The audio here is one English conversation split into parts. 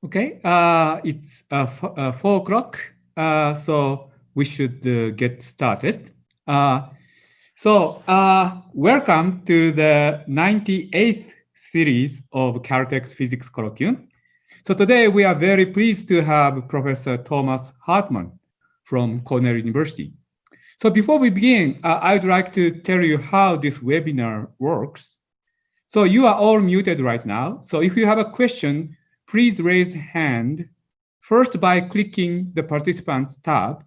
Okay, it's 4 o'clock, so we should get started. Welcome to the 98th series of Caltech's Physics Colloquium. So today we are very pleased to have Professor Thomas Hartman from Cornell University. So before we begin, I'd like to tell you how this webinar works. So you are all muted right now. So if you have a question, please raise hand first by clicking the participants tab,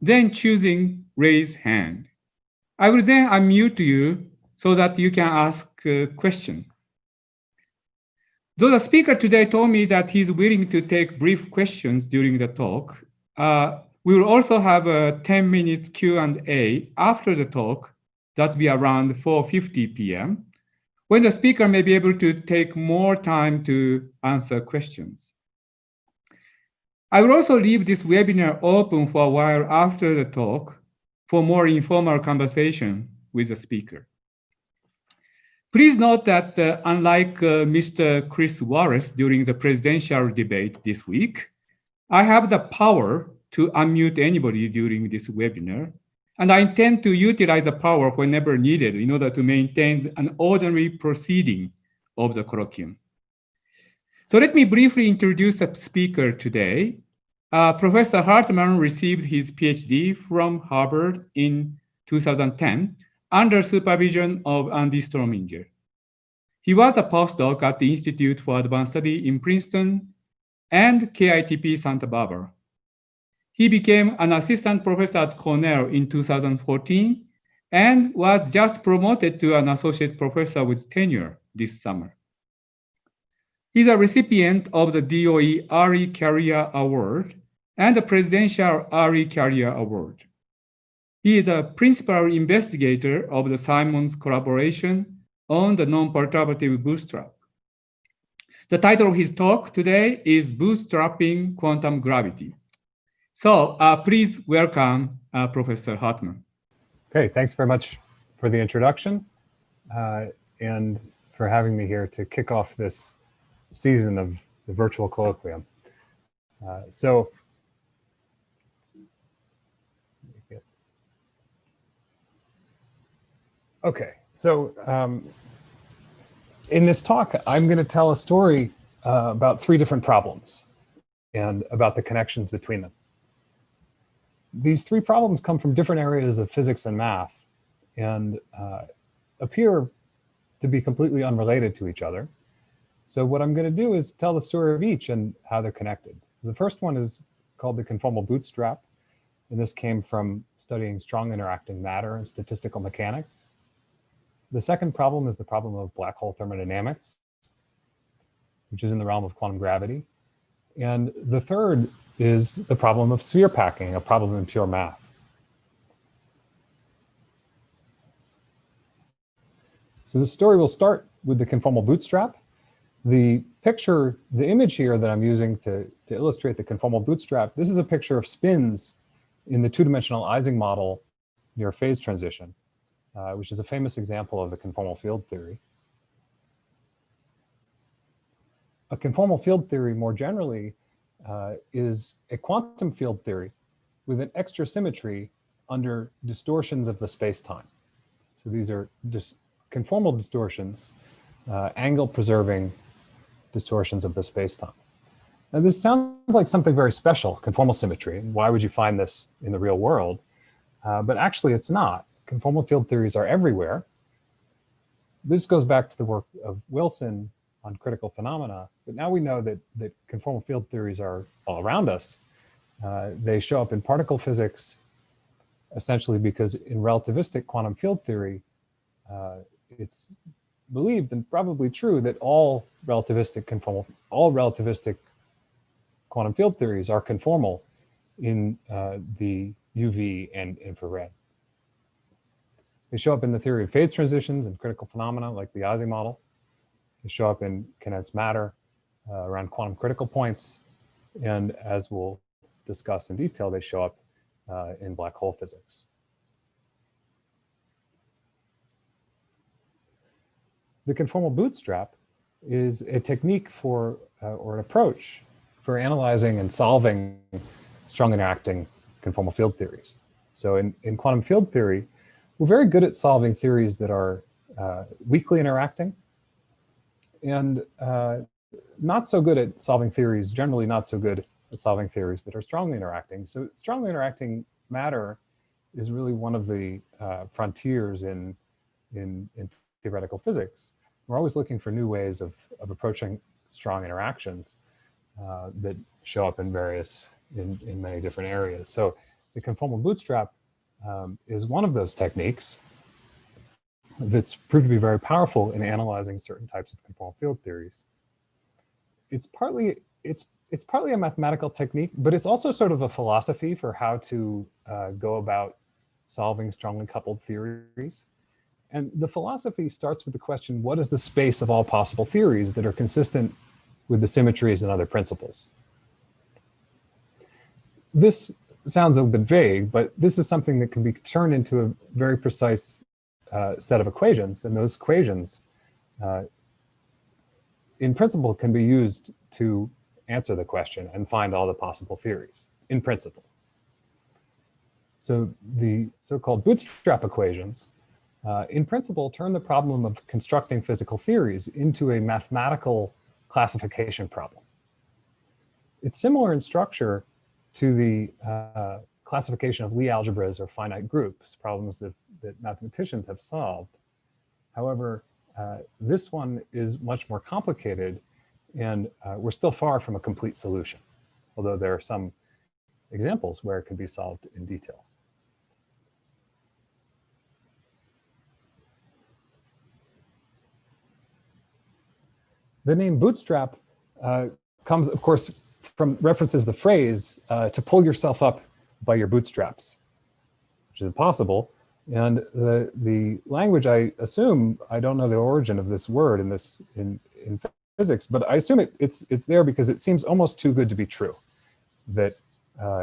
then choosing raise hand. I will then unmute you so that you can ask a question. Though the speaker today told me that he's willing to take brief questions during the talk, we will also have a 10-minute Q&A after the talk that will be around 4:50 p.m. when the speaker may be able to take more time to answer questions. I will also leave this webinar open for a while after the talk for more informal conversation with the speaker. Please note that unlike Mr. Chris Wallace during the presidential debate this week, I have the power to unmute anybody during this webinar, and I intend to utilize the power whenever needed in order to maintain an ordinary proceeding of the colloquium. So let me briefly introduce the speaker today. Professor Hartman received his PhD from Harvard in 2010 under supervision of Andy Strominger. He was a postdoc at the Institute for Advanced Study in Princeton and KITP Santa Barbara. He became an assistant professor at Cornell in 2014 and was just promoted to an associate professor with tenure this summer. He's a recipient of the DOE Early Career Award and the Presidential Early Career Award. He is a principal investigator of the Simons collaboration on the non-perturbative bootstrap. The title of his talk today is Bootstrapping Quantum Gravity. So please welcome Professor Hartman. Okay, thanks very much for the introduction and for having me here to kick off this season of the virtual colloquium. In this talk, I'm going to tell a story about 3 different problems and about the connections between them. These 3 problems come from different areas of physics and math and appear to be completely unrelated to each other. So what I'm going to do is tell the story of each and how they're connected. So the first one is called the conformal bootstrap, and this came from studying strong interacting matter and statistical mechanics. The second problem is the problem of black hole thermodynamics, which is in the realm of quantum gravity. And the third is the problem of sphere packing, a problem in pure math. So the story will start with the conformal bootstrap. The image here that I'm using to illustrate the conformal bootstrap, this is a picture of spins in the 2-dimensional Ising model near phase transition, which is a famous example of the conformal field theory. A conformal field theory, more generally, is a quantum field theory with an extra symmetry under distortions of the space-time. So these are just conformal distortions, angle-preserving distortions of the space-time. Now this sounds like something very special, conformal symmetry. Why would you find this in the real world? But actually it's not. Conformal field theories are everywhere. This goes back to the work of Wilson on critical phenomena, but now we know that conformal field theories are all around us. They show up in particle physics, essentially because in relativistic quantum field theory, it's believed and probably true that all relativistic quantum field theories are conformal in the UV and infrared. They show up in the theory of phase transitions and critical phenomena like the Ising model. They show up in condensed matter around quantum critical points. And as we'll discuss in detail, they show up in black hole physics. The conformal bootstrap is a technique for, or an approach for analyzing and solving strong interacting conformal field theories. So in quantum field theory, we're very good at solving theories that are weakly interacting, and not so good at solving theories, generally not so good at solving theories that are strongly interacting. So strongly interacting matter is really one of the frontiers in theoretical physics. We're always looking for new ways of approaching strong interactions that show up in many different areas. So the conformal bootstrap is one of those techniques that's proved to be very powerful in analyzing certain types of conformal field theories. It's partly a mathematical technique, but it's also sort of a philosophy for how to go about solving strongly coupled theories. And the philosophy starts with the question, what is the space of all possible theories that are consistent with the symmetries and other principles? This sounds a bit vague, but this is something that can be turned into a very precise set of equations. And those equations, in principle, can be used to answer the question and find all the possible theories, in principle. So the so-called bootstrap equations, in principle, turn the problem of constructing physical theories into a mathematical classification problem. It's similar in structure to the classification of Lie algebras or finite groups, problems that mathematicians have solved. However, this one is much more complicated, and we're still far from a complete solution, although there are some examples where it can be solved in detail. The name bootstrap comes, of course, from references the phrase to pull yourself up by your bootstraps, which is impossible. And the language, I assume, I don't know the origin of this word in physics, but I assume it's there because it seems almost too good to be true, that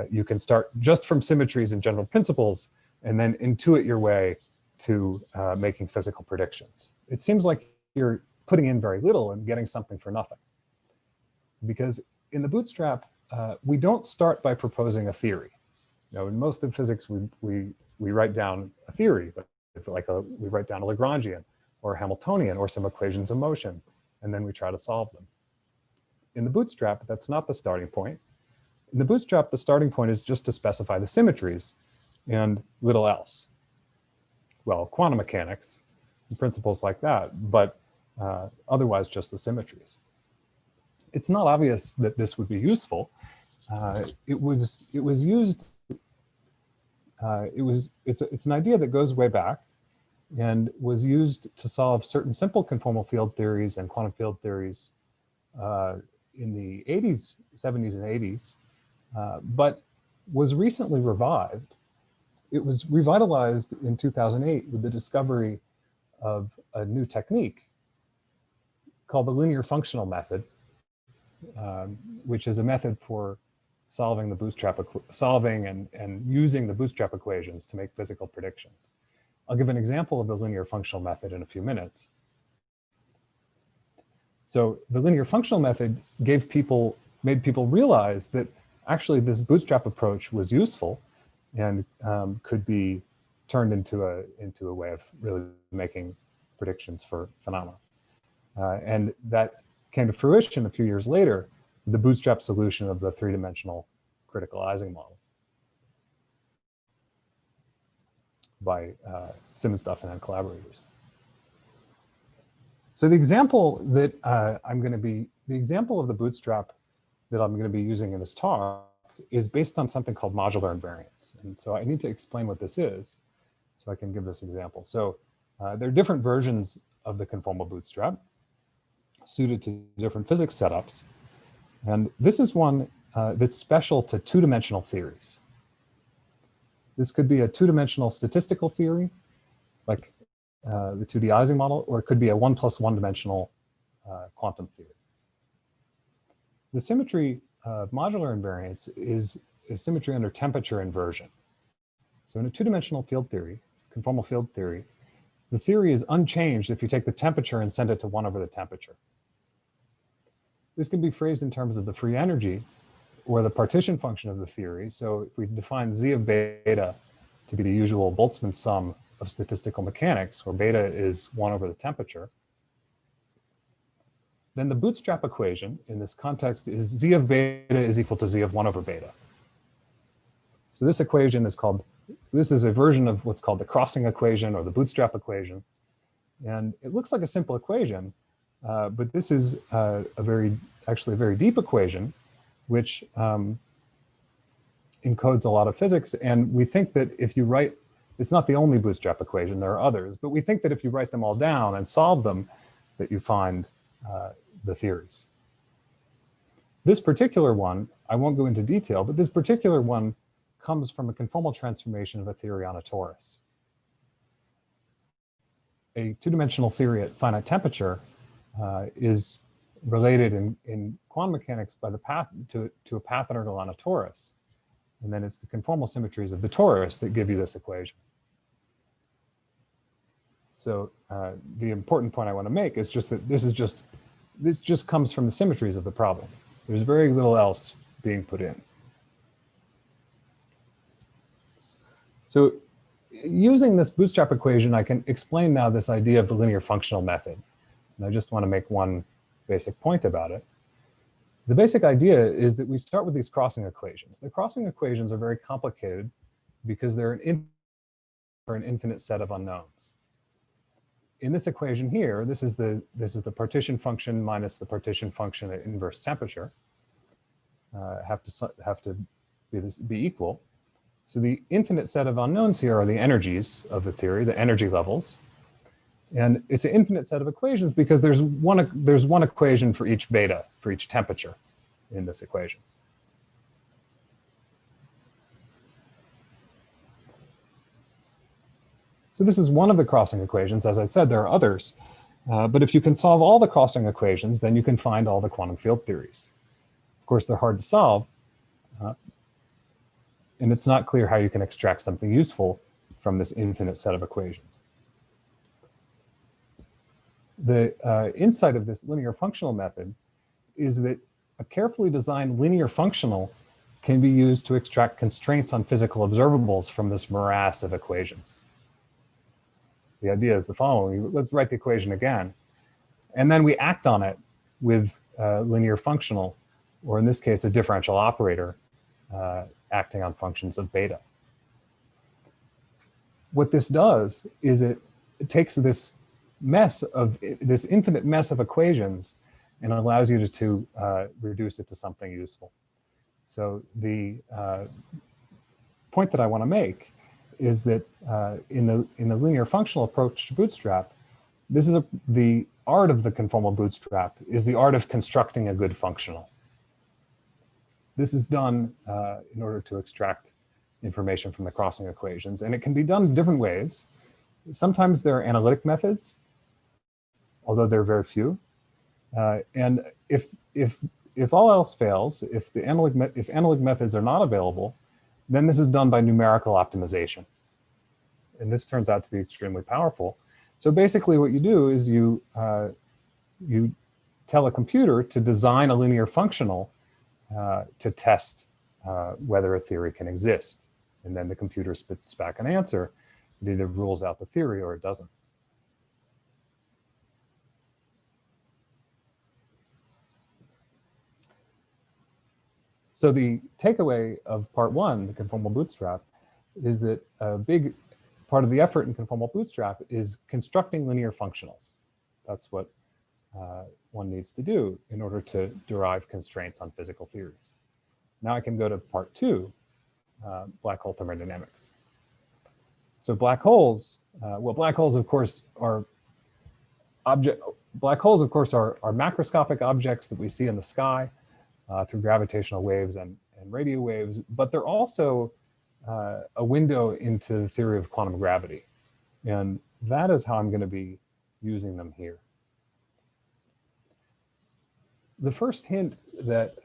you can start just from symmetries and general principles and then intuit your way to making physical predictions. It seems like you're putting in very little and getting something for nothing. Because in the bootstrap, we don't start by proposing a theory. You know, in most of physics, we write down a theory, but we write down a Lagrangian or a Hamiltonian or some equations of motion, and then we try to solve them. In the bootstrap, that's not the starting point. In the bootstrap, the starting point is just to specify the symmetries and little else. Well, quantum mechanics and principles like that, but otherwise just the symmetries. It's not obvious that this would be useful. It's an idea that goes way back and was used to solve certain simple conformal field theories and quantum field theories in the 80s, 70s and 80s, but was recently revived. It was revitalized in 2008 with the discovery of a new technique called the linear functional method, which is a method for solving the bootstrap, and using the bootstrap equations to make physical predictions. I'll give an example of the linear functional method in a few minutes. So the linear functional method made people realize that actually this bootstrap approach was useful and could be turned into a way of really making predictions for phenomena. And that came to fruition a few years later, the bootstrap solution of the three-dimensional critical Ising model by Simmons-Duffin and collaborators. So the example that the example of the bootstrap that I'm going to be using in this talk is based on something called modular invariance. And so I need to explain what this is so I can give this example. So there are different versions of the conformal bootstrap suited to different physics setups. And this is one that's special to two-dimensional theories. This could be a two-dimensional statistical theory, like the 2D Ising model, or it could be a 1+1 dimensional quantum theory. The symmetry of modular invariance is a symmetry under temperature inversion. So in a two-dimensional field theory, conformal field theory, the theory is unchanged if you take the temperature and send it to 1 over the temperature. This can be phrased in terms of the free energy or the partition function of the theory. So if we define z of beta to be the usual Boltzmann sum of statistical mechanics, where beta is 1 over the temperature, then the bootstrap equation in this context is z of beta is equal to z of 1 over beta. So this equation is called, this is a version of what's called the crossing equation or the bootstrap equation. And it looks like a simple equation, but this is actually a very deep equation, which encodes a lot of physics. And we think that if you write, it's not the only bootstrap equation, there are others, but we think that if you write them all down and solve them, that you find the theories. This particular one, I won't go into detail, but this particular one comes from a conformal transformation of a theory on a torus. A two-dimensional theory at finite temperature is related in quantum mechanics by the path to a path integral on a torus. And then it's the conformal symmetries of the torus that give you this equation. So the important point I want to make is just that this just comes from the symmetries of the problem. There's very little else being put in. So using this bootstrap equation, I can explain now this idea of the linear functional method. And I just want to make one basic point about it. The basic idea is that we start with these crossing equations. The crossing equations are very complicated because they're an infinite set of unknowns. In this equation here, this is the partition function minus the partition function at inverse temperature. Have to be equal. So the infinite set of unknowns here are the energies of the theory, the energy levels. And it's an infinite set of equations because there's one equation for each beta, for each temperature in this equation. So this is one of the crossing equations. As I said, there are others. But if you can solve all the crossing equations, then you can find all the quantum field theories. Of course, they're hard to solve. And it's not clear how you can extract something useful from this infinite set of equations. The insight of this linear functional method is that a carefully designed linear functional can be used to extract constraints on physical observables from this morass of equations. The idea is the following. Let's write the equation again. And then we act on it with linear functional, or in this case, a differential operator acting on functions of beta. What this does is it takes this infinite mess of equations and allows you to reduce it to something useful. So the point that I want to make is that in the linear functional approach to Bootstrap, this is the art of the conformal Bootstrap is the art of constructing a good functional. This is done in order to extract information from the crossing equations, and it can be done different ways. Sometimes there are analytic methods, although there are very few. And if all else fails, if analytic methods are not available, then this is done by numerical optimization. And this turns out to be extremely powerful. So basically what you do is you tell a computer to design a linear functional to test whether a theory can exist. And then the computer spits back an answer. It either rules out the theory or it doesn't. So the takeaway of part one, the conformal bootstrap, is that a big part of the effort in conformal bootstrap is constructing linear functionals. That's what one needs to do in order to derive constraints on physical theories. Now I can go to part two, black hole thermodynamics. So black holes, well, black holes of course are macroscopic objects that we see in the sky through gravitational waves and radio waves, but they're also a window into the theory of quantum gravity. And that is how I'm going to be using them here. The first hint that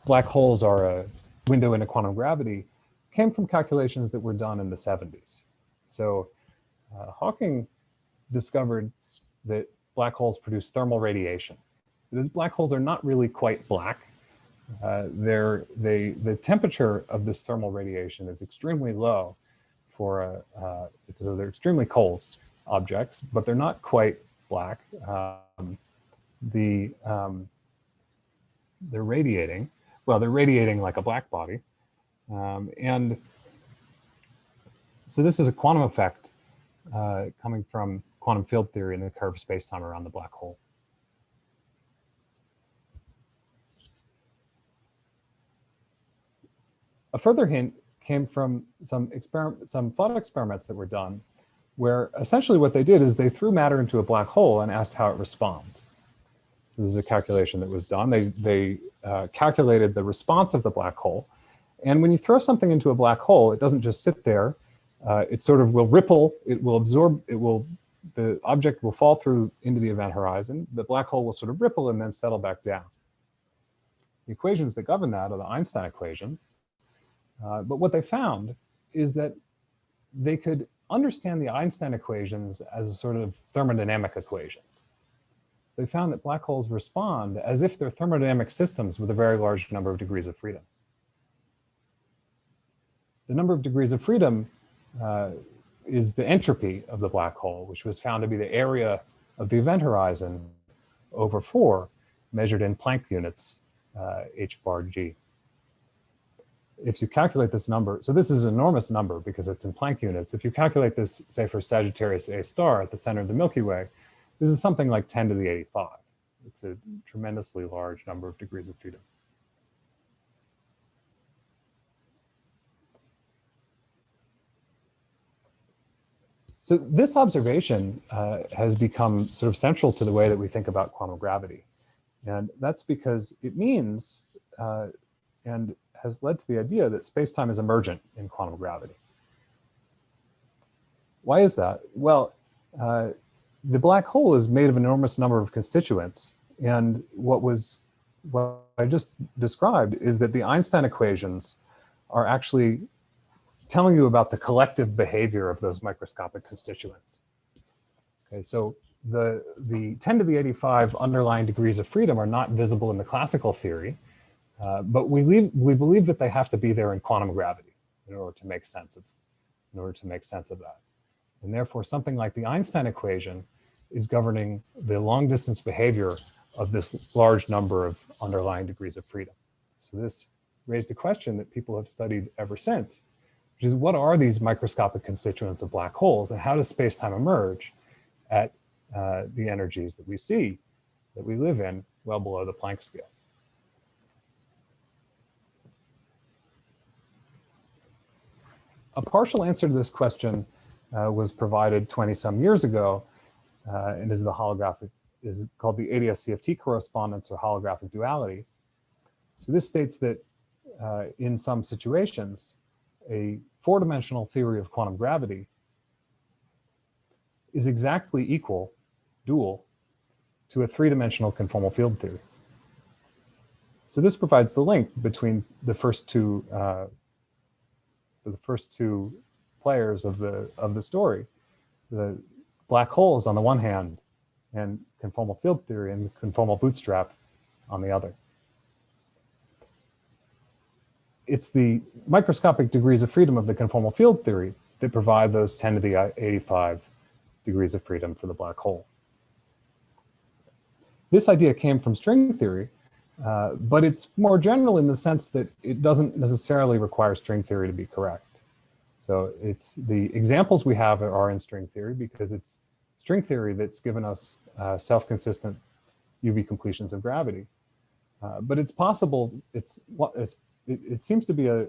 black holes are a window into quantum gravity came from calculations that were done in the 70s. So Hawking discovered that black holes produce thermal radiation. These black holes are not really quite black. The temperature of this thermal radiation is extremely low for so they're extremely cold objects, but they're not quite black. They're radiating. Well, they're radiating like a black body. And so this is a quantum effect coming from quantum field theory and the curve of spacetime around the black hole. A further hint came from some thought experiments that were done, where essentially what they did is they threw matter into a black hole and asked how it responds. This is a calculation that was done. They calculated the response of the black hole. And when you throw something into a black hole, it doesn't just sit there. It sort of will ripple, it will absorb, the object will fall through into the event horizon. The black hole will sort of ripple and then settle back down. The equations that govern that are the Einstein equations. But what they found is that they could understand the Einstein equations as a sort of thermodynamic equations. They found that black holes respond as if they're thermodynamic systems with a very large number of degrees of freedom. The number of degrees of freedom is the entropy of the black hole, which was found to be the area of the event horizon over 4, measured in Planck units, h bar g. If you calculate this number, so this is an enormous number because it's in Planck units. If you calculate this, say, for Sagittarius A star at the center of the Milky Way, this is something like 10 to the 85. It's a tremendously large number of degrees of freedom. So this observation has become sort of central to the way that we think about quantum gravity. And that's because it means, and has led to the idea that space-time is emergent in quantum gravity. Why is that? Well, the black hole is made of an enormous number of constituents. And what I just described is that the Einstein equations are actually telling you about the collective behavior of those microscopic constituents. Okay, so the 10 to the 85 underlying degrees of freedom are not visible in the classical theory, but we believe that they have to be there in quantum gravity in order to make sense of that. And therefore, something like the Einstein equation is governing the long distance behavior of this large number of underlying degrees of freedom. So this raised a question that people have studied ever since, which is, what are these microscopic constituents of black holes, and how does space-time emerge at the energies that we see, that we live in, well below the Planck scale? A partial answer to this question was provided 20-some years ago, and is called the ADS-CFT correspondence or holographic duality. So this states that in some situations, a 4-dimensional theory of quantum gravity is exactly dual, to a 3-dimensional conformal field theory. So this provides the link between the first two players of the story, the black holes on the one hand, and conformal field theory and conformal bootstrap on the other. It's the microscopic degrees of freedom of the conformal field theory that provide those 10 to the 85 degrees of freedom for the black hole. This idea came from string theory, but it's more general in the sense that it doesn't necessarily require string theory to be correct. So it's the examples we have are in string theory because it's string theory that's given us self-consistent UV completions of gravity. But it's possible, it seems to be a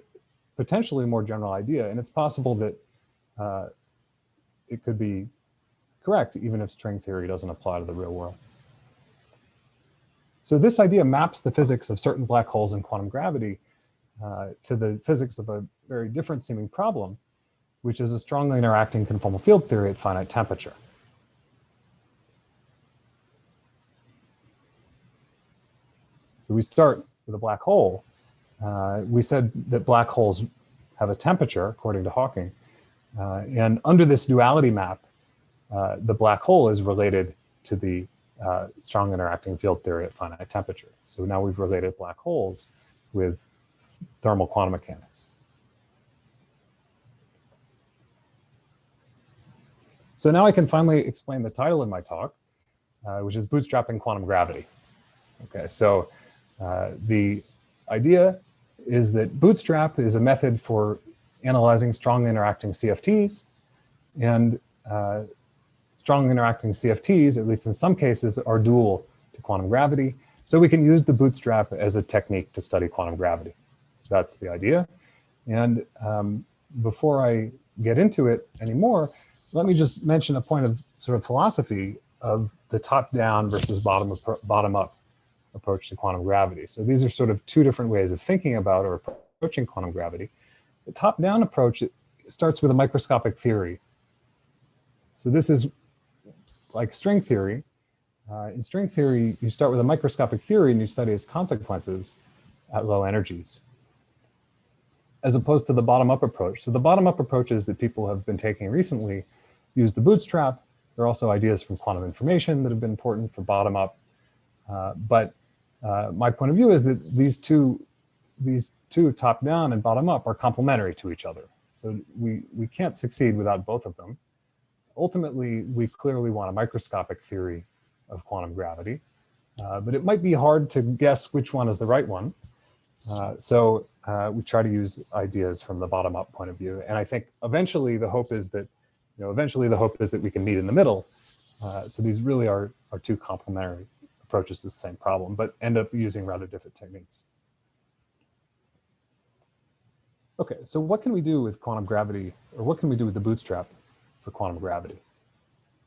potentially more general idea, and it's possible that it could be correct even if string theory doesn't apply to the real world. So this idea maps the physics of certain black holes in quantum gravity to the physics of a very different seeming problem, which is a strongly interacting conformal field theory at finite temperature. So we start with a black hole. We said that black holes have a temperature, according to Hawking. And under this duality map, the black hole is related to the strong interacting field theory at finite temperature. So now we've related black holes with thermal quantum mechanics. So now I can finally explain the title of my talk, which is Bootstrapping Quantum Gravity. Okay, so the idea is that Bootstrap is a method for analyzing strongly interacting CFTs, and strongly interacting CFTs, at least in some cases, are dual to quantum gravity. So we can use the Bootstrap as a technique to study quantum gravity. So that's the idea. And before I get into it anymore, let me just mention a point of sort of philosophy of the top-down versus bottom-up approach to quantum gravity. So these are sort of two different ways of thinking about or approaching quantum gravity. The top-down approach, it starts with a microscopic theory. So this is like string theory. In string theory, you start with a microscopic theory and you study its consequences at low energies, as opposed to the bottom-up approach. So the bottom-up approaches that people have been taking recently use the Bootstrap. There are also ideas from quantum information that have been important for bottom-up. But my point of view is that these two top-down and bottom-up are complementary to each other. So we can't succeed without both of them. Ultimately, we clearly want a microscopic theory of quantum gravity, but it might be hard to guess which one is the right one. So we try to use ideas from the bottom-up point of view. And I think eventually the hope is that, we can meet in the middle. So these really are two complementary approaches to the same problem, but end up using rather different techniques. Okay, so what can we do with quantum gravity, or what can we do with the Bootstrap for quantum gravity?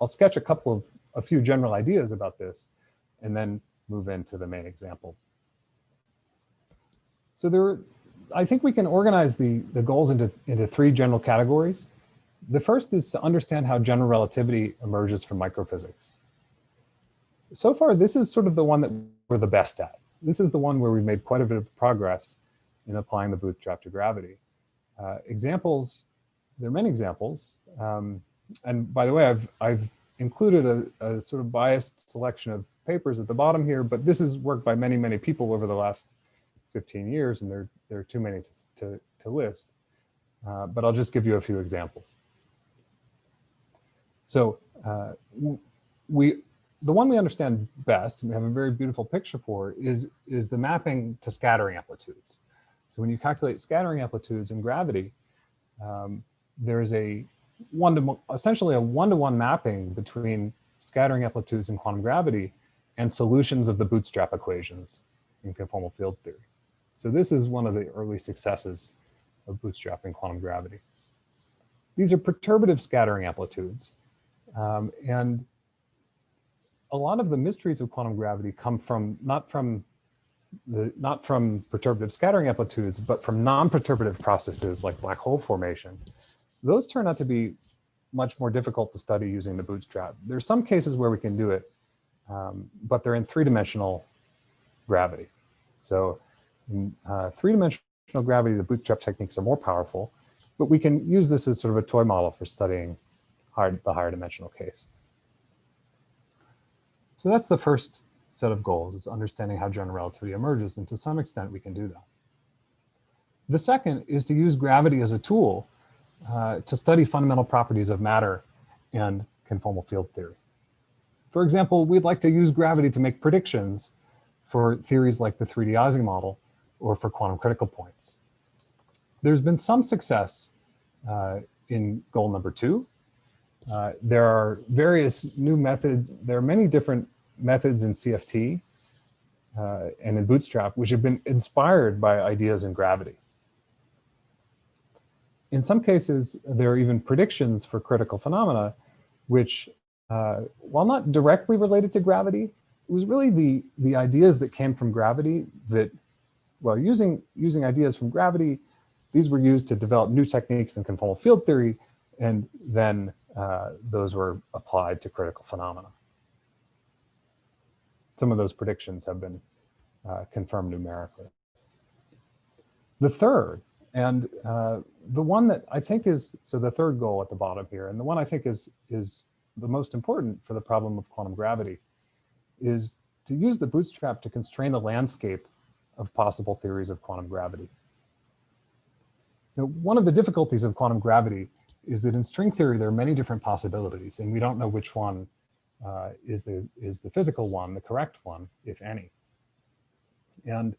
I'll sketch a few general ideas about this, and then move into the main example. So I think we can organize the goals into three general categories. The first is to understand how general relativity emerges from microphysics. So far, this is sort of the one that we're the best at. This is the one where we've made quite a bit of progress in applying the Bootstrap to gravity. Examples, there are many examples. And by the way, I've included a sort of biased selection of papers at the bottom here, but this is work by many, many people over the last 15 years, and there are too many to list. But I'll just give you a few examples. So the one we understand best, and we have a very beautiful picture for, is the mapping to scattering amplitudes. So when you calculate scattering amplitudes in gravity, there is essentially a one-to-one mapping between scattering amplitudes in quantum gravity and solutions of the Bootstrap equations in conformal field theory. So this is one of the early successes of bootstrapping quantum gravity. These are perturbative scattering amplitudes. And a lot of the mysteries of quantum gravity come from not from perturbative scattering amplitudes, but from non-perturbative processes like black hole formation. Those turn out to be much more difficult to study using the Bootstrap. There's some cases where we can do it, but they're in three-dimensional gravity. So in three-dimensional gravity, the Bootstrap techniques are more powerful, but we can use this as sort of a toy model for studying the higher dimensional case. So that's the first set of goals, is understanding how general relativity emerges, and to some extent we can do that. The second is to use gravity as a tool to study fundamental properties of matter and conformal field theory. For example, we'd like to use gravity to make predictions for theories like the 3D Ising model or for quantum critical points. There's been some success in goal number 2. There are various new methods. There are many different methods in CFT and in Bootstrap which have been inspired by ideas in gravity. In some cases, there are even predictions for critical phenomena, which, while not directly related to gravity, it was really the ideas that came from gravity that, well, using ideas from gravity, these were used to develop new techniques in conformal field theory, and then those were applied to critical phenomena. Some of those predictions have been confirmed numerically. The third, and the one that I think is, so the third goal at the bottom here, and the one I think is the most important for the problem of quantum gravity, is to use the bootstrap to constrain the landscape of possible theories of quantum gravity. Now, one of the difficulties of quantum gravity is that in string theory, there are many different possibilities, and we don't know which one is the physical one, the correct one, if any. And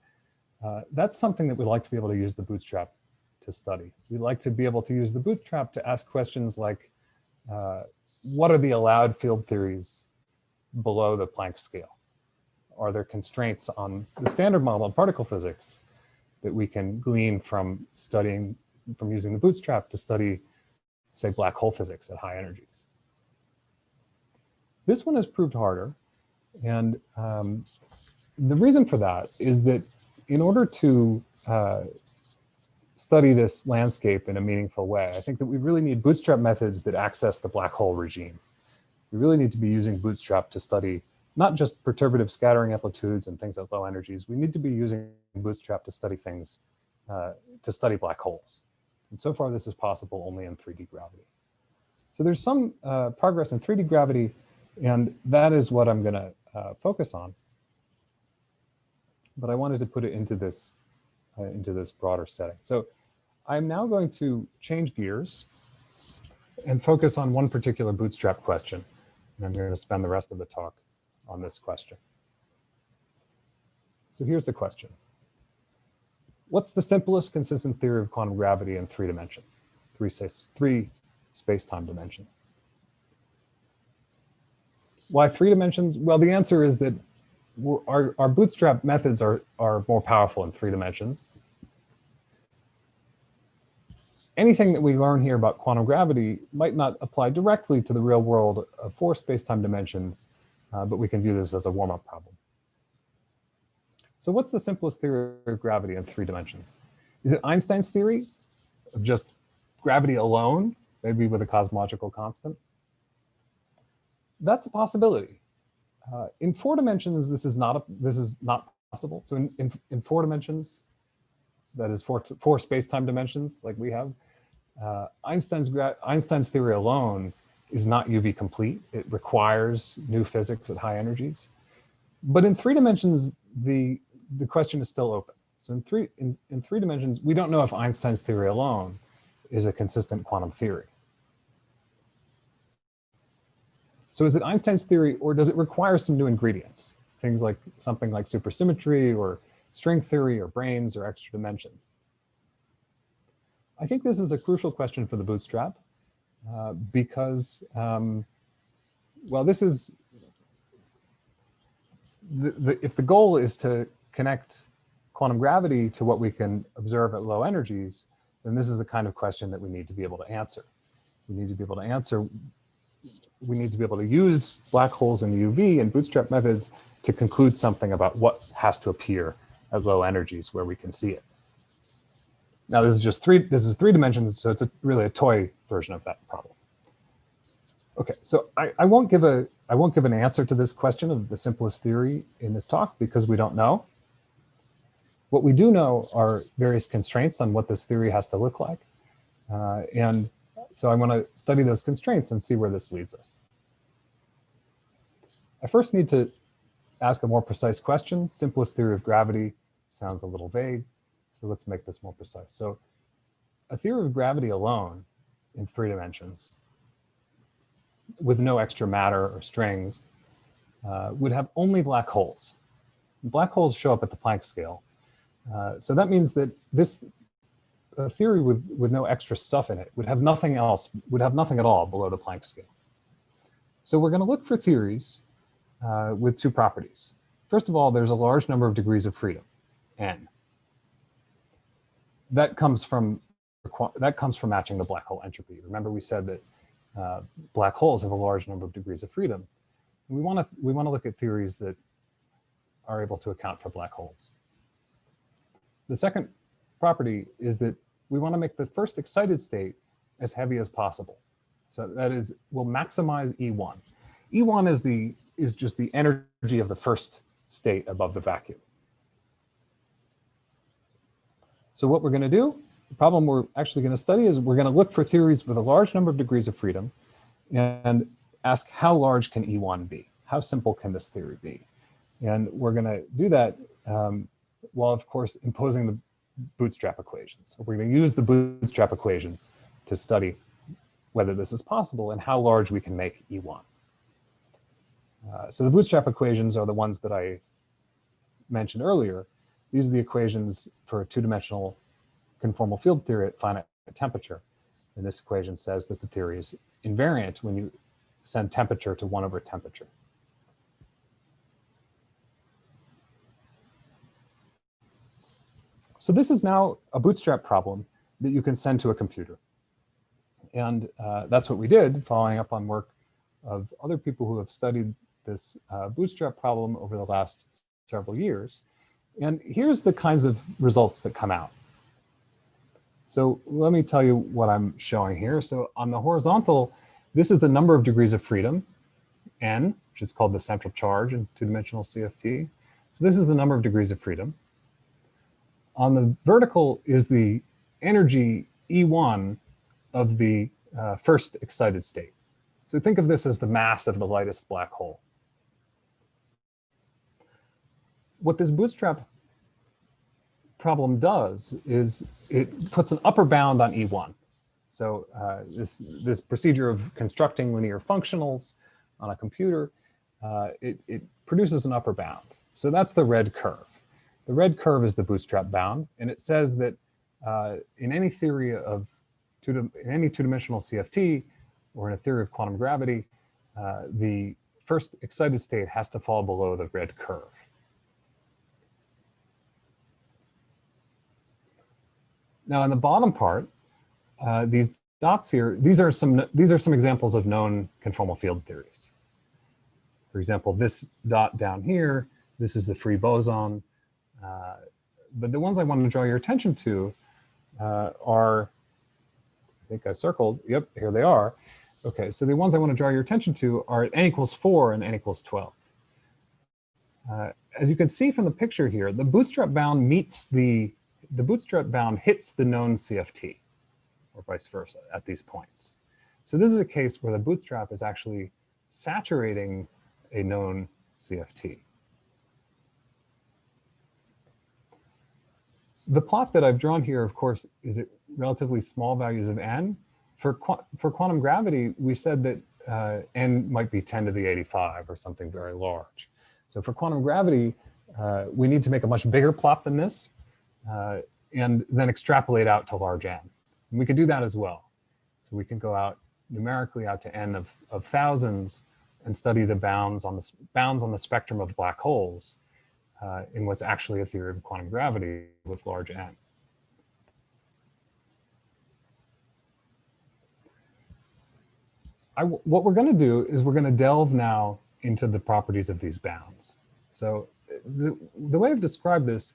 that's something that we'd like to be able to use the bootstrap to study. We'd like to be able to use the bootstrap to ask questions like, what are the allowed field theories below the Planck scale? Are there constraints on the standard model of particle physics that we can glean from using the bootstrap to study, say, black hole physics at high energies? This one has proved harder. And the reason for that is that in order to study this landscape in a meaningful way, I think that we really need bootstrap methods that access the black hole regime. We really need to be using bootstrap to study not just perturbative scattering amplitudes and things at low energies. We need to be using bootstrap to study things, to study black holes. And so far, this is possible only in 3D gravity. So there's some progress in 3D gravity, and that is what I'm going to focus on. But I wanted to put it into this broader setting. So I'm now going to change gears and focus on one particular bootstrap question. And I'm going to spend the rest of the talk on this question. So here's the question. What's the simplest consistent theory of quantum gravity in 3 dimensions, three space-time dimensions? Why 3 dimensions? Well, the answer is that our bootstrap methods are more powerful in 3 dimensions. Anything that we learn here about quantum gravity might not apply directly to the real world of 4 space-time dimensions, but we can view this as a warm-up problem. So what's the simplest theory of gravity in 3 dimensions? Is it Einstein's theory of just gravity alone, maybe with a cosmological constant? That's a possibility. In 4 dimensions, this is not possible. So in 4 dimensions, that is 4 space-time dimensions like we have, Einstein's theory alone is not UV complete. It requires new physics at high energies. But in 3 dimensions, the question is still open. So in 3 dimensions, we don't know if Einstein's theory alone is a consistent quantum theory. So is it Einstein's theory, or does it require some new ingredients? Things like something like supersymmetry or string theory or branes or extra dimensions? I think this is a crucial question for the bootstrap because, well, this is, if the goal is to connect quantum gravity to what we can observe at low energies, then this is the kind of question that we need to be able to answer. We need to be able to answer, we need to be able to use black holes in UV and bootstrap methods to conclude something about what has to appear at low energies where we can see it. Now this is just 3 dimensions, so it's really a toy version of that problem. Okay, so I won't give an answer to this question of the simplest theory in this talk because we don't know. What we do know are various constraints on what this theory has to look like. And so I want to study those constraints and see where this leads us. I first need to ask a more precise question. Simplest theory of gravity sounds a little vague, so let's make this more precise. So a theory of gravity alone in 3 dimensions with no extra matter or strings would have only black holes. Black holes show up at the Planck scale. So that means that this theory with no extra stuff in it would have nothing else, would have nothing at all below the Planck scale. So we're going to look for theories with 2 properties. First of all, there's a large number of degrees of freedom, n. That comes from matching the black hole entropy. Remember, we said that black holes have a large number of degrees of freedom. And we want to look at theories that are able to account for black holes. The second property is that we want to make the first excited state as heavy as possible. So that is, we'll maximize E1. E1 is just the energy of the first state above the vacuum. So what we're going to do, the problem we're actually going to study is we're going to look for theories with a large number of degrees of freedom and ask how large can E1 be? How simple can this theory be? And we're going to do that while, of course, imposing the bootstrap equations. So we're going to use the bootstrap equations to study whether this is possible and how large we can make E1. So the bootstrap equations are the ones that I mentioned earlier. These are the equations for a two-dimensional conformal field theory at finite temperature. And this equation says that the theory is invariant when you send temperature to 1 over temperature. So this is now a bootstrap problem that you can send to a computer. And that's what we did, following up on work of other people who have studied this bootstrap problem over the last several years. And here's the kinds of results that come out. So let me tell you what I'm showing here. So on the horizontal, this is the number of degrees of freedom, n, which is called the central charge in two-dimensional CFT. So this is the number of degrees of freedom. On the vertical is the energy E1 of the first excited state. So think of this as the mass of the lightest black hole. What this bootstrap problem does is it puts an upper bound on E1. So this procedure of constructing linear functionals on a computer, it produces an upper bound. So that's the red curve. The red curve is the bootstrap bound, and it says that in any theory of in any two-dimensional CFT or in a theory of quantum gravity, the first excited state has to fall below the red curve. Now, in the bottom part, these dots here, these are some examples of known conformal field theories. For example, this dot down here, this is the free boson. But the ones I want to draw your attention to are, I think I circled, yep, here they are. Okay, so the ones I want to draw your attention to are at n equals 4 and n equals 12. As you can see from the picture here, the bootstrap bound meets the bootstrap bound hits the known CFT, or vice versa, at these points. So this is a case where the bootstrap is actually saturating a known CFT. The plot that I've drawn here, of course, is at relatively small values of n. For quantum gravity, we said that n might be 10 to the 85 or something very large. So for quantum gravity, we need to make a much bigger plot than this and then extrapolate out to large n. And we can do that as well. So we can go out numerically out to n of thousands and study the bounds on the spectrum of black holes in what's actually a theory of quantum gravity with large n. What we're going to do is we're going to delve now into the properties of these bounds. So the way I've described this,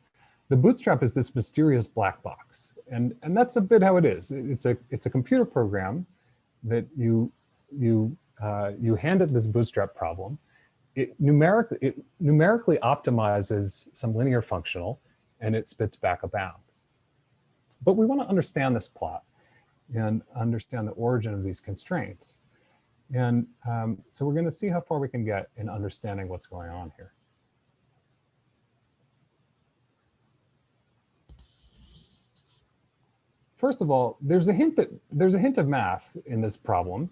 the bootstrap is this mysterious black box, and that's a bit how it is. It's a computer program that you hand it this bootstrap problem. It numerically optimizes some linear functional, and it spits back a bound. But we want to understand this plot and understand the origin of these constraints. And so we're going to see how far we can get in understanding what's going on here. First of all, there's a hint of math in this problem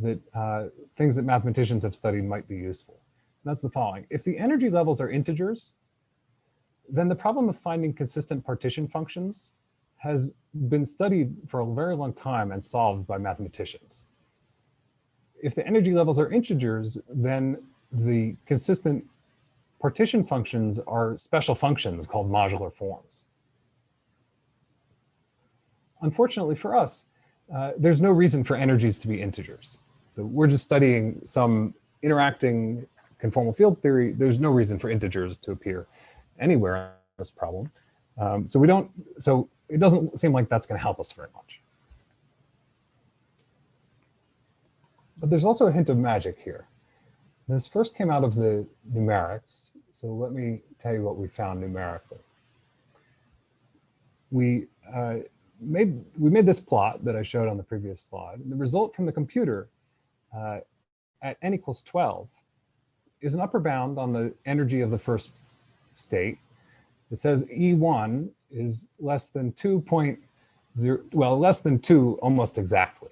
that things that mathematicians have studied might be useful. And that's the following. If the energy levels are integers, then the problem of finding consistent partition functions has been studied for a very long time and solved by mathematicians. If the energy levels are integers, then the consistent partition functions are special functions called modular forms. Unfortunately for us, there's no reason for energies to be integers. So we're just studying some interacting conformal field theory. There's no reason for integers to appear anywhere in this problem. So it doesn't seem like that's going to help us very much. But there's also a hint of magic here. This first came out of the numerics. So let me tell you what we found numerically. We made this plot that I showed on the previous slide. And the result from the computer at n equals 12 is an upper bound on the energy of the first state. It says E1 is less than 2.0, well, less than 2 almost exactly.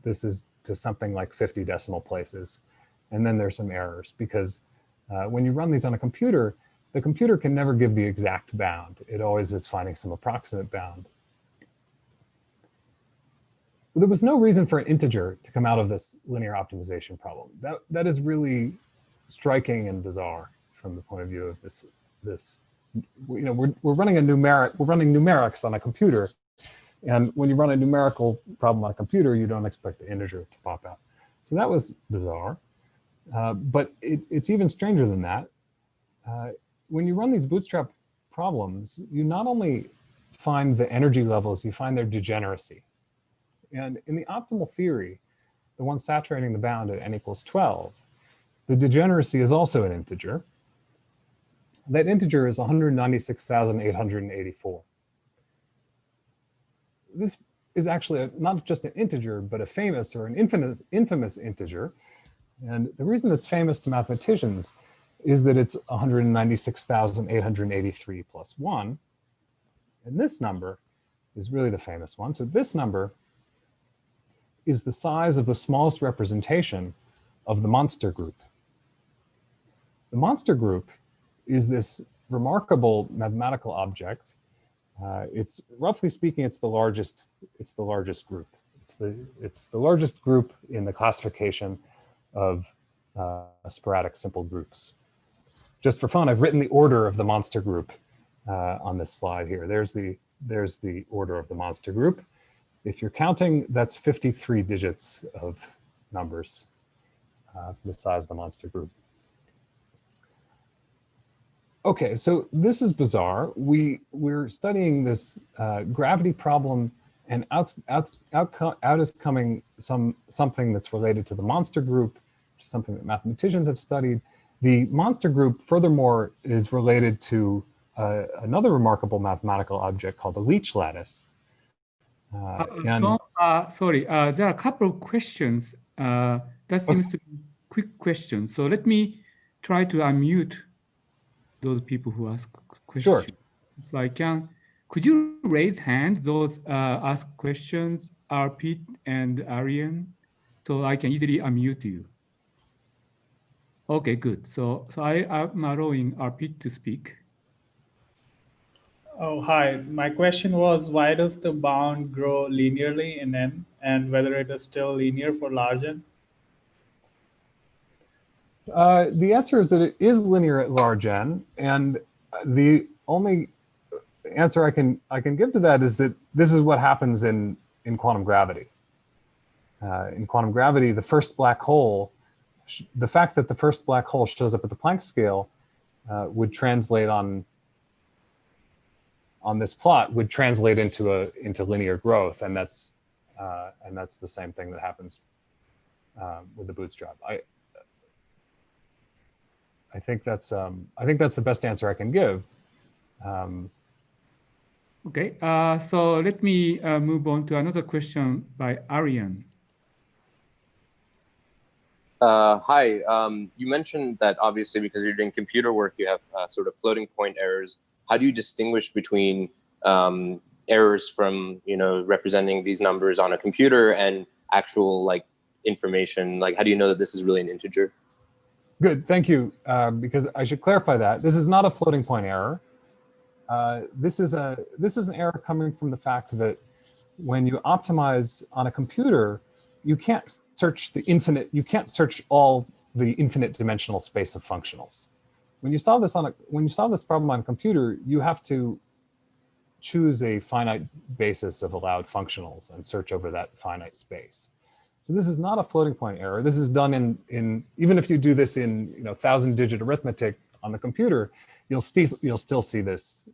This is to something like 50 decimal places. And then there's some errors because when you run these on a computer, the computer can never give the exact bound. It always is finding some approximate bound. There was no reason for an integer to come out of this linear optimization problem. That is really striking and bizarre from the point of view of this. You know, we're running numerics on a computer, and when you run a numerical problem on a computer, you don't expect the integer to pop out. So that was bizarre. But it's even stranger than that. When you run these bootstrap problems, you not only find the energy levels, you find their degeneracy. And in the optimal theory, the one saturating the bound at n equals 12, the degeneracy is also an integer. That integer is 196,884. This is actually not just an integer, but a famous or an infamous integer. And the reason it's famous to mathematicians is that it's 196,883 plus 1. And this number is really the famous one. So this number is the size of the smallest representation of the monster group. The monster group is this remarkable mathematical object. It's roughly speaking, it's the largest group. It's the largest group in the classification of sporadic simple groups. Just for fun, I've written the order of the monster group on this slide here. There's the order of the monster group. If you're counting, that's 53 digits of numbers, the size of the monster group. Okay, so this is bizarre. We're studying this gravity problem, and out is coming something that's related to the monster group, something that mathematicians have studied. The monster group, furthermore, is related to another remarkable mathematical object called the Leech lattice. Sorry, there are a couple of questions. That seems to be quick questions. So let me try to unmute those people who ask questions. Sure. If I can, could you raise hand, those ask questions, Arpit and Aryan, so I can easily unmute you? Okay, good. So I'm allowing Arpit to speak. Oh, hi. My question was, why does the bound grow linearly in n, and whether it is still linear for large n? The answer is that it is linear at large n, and the only answer I can give to that is that this is what happens in quantum gravity. In quantum gravity, the first black hole, the fact that the first black hole shows up at the Planck scale would translate on this plot would translate into linear growth, and that's the same thing that happens with the bootstrap. I think that's the best answer I can give. Okay, so let me move on to another question by Aryan. Hi, you mentioned that obviously because you're doing computer work, you have sort of floating point errors. How do you distinguish between errors from, representing these numbers on a computer and actual like information? Like, how do you know that this is really an integer? Good, thank you. Because I should clarify that this is not a floating point error. This is an error coming from the fact that when you optimize on a computer, you can't search all the infinite dimensional space of functionals. When you solve this problem on a computer, you have to choose a finite basis of allowed functionals and search over that finite space. So this is not a floating point error. This is done in even if you do this in 1,000-digit arithmetic on the computer, you'll still see this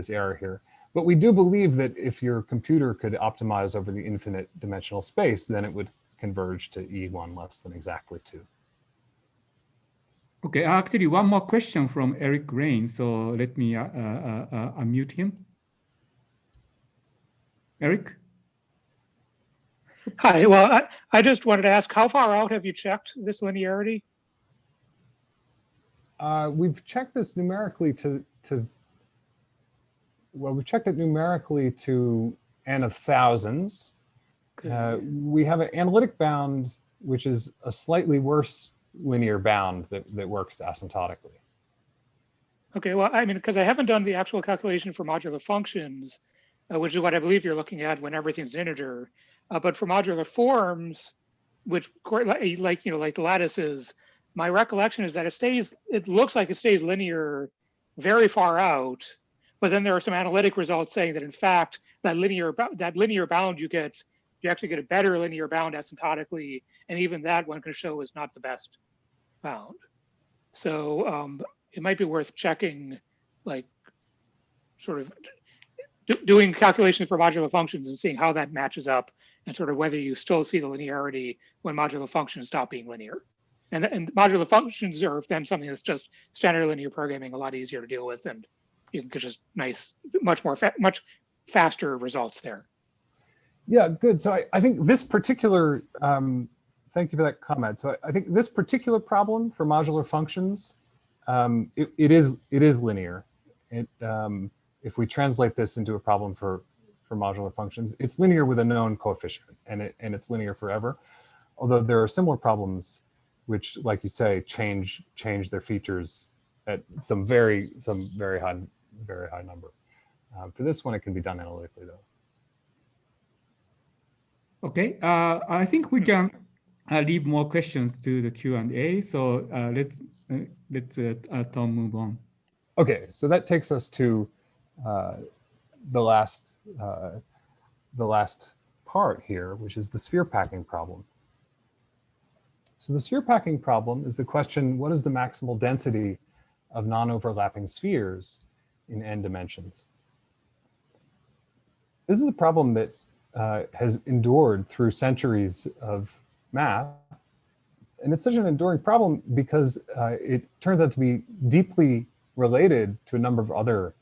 error here. But we do believe that if your computer could optimize over the infinite dimensional space, then it would converge to E1 less than exactly 2. Okay, actually one more question from Eric Rain. So let me unmute him. Eric? Hi, well, I just wanted to ask, how far out have you checked this linearity? We've checked this numerically we've checked it numerically to n of thousands. Okay. We have an analytic bound, which is a slightly worse linear bound that works asymptotically. Okay, well, I mean, because I haven't done the actual calculation for modular functions, which is what I believe you're looking at when everything's an integer. But for modular forms, which like the lattices, my recollection is that it looks like it stays linear very far out, but then there are some analytic results saying that in fact that linear bound you actually get a better linear bound asymptotically, and even that one can show is not the best bound. So it might be worth checking, like sort of doing calculations for modular functions and seeing how that matches up, and sort of whether you still see the linearity when modular functions stop being linear. And modular functions are then something that's just standard linear programming, a lot easier to deal with, and you can get just nice, much faster results there. Yeah, good. So I think this particular, thank you for that comment. So I think this particular problem for modular functions, it is linear. If we translate this into a problem for modular functions, it's linear with a known coefficient, and it's linear forever. Although there are similar problems which, like you say, change their features at some very high number. For this one, it can be done analytically, though. Okay, I think we can leave more questions to the Q&A. So let's Tom move on. Okay, so that takes us to the last part here, which is the sphere packing problem. So the sphere packing problem is the question: what is the maximal density of non-overlapping spheres in n dimensions? This is a problem that has endured through centuries of math. And it's such an enduring problem because it turns out to be deeply related to a number of other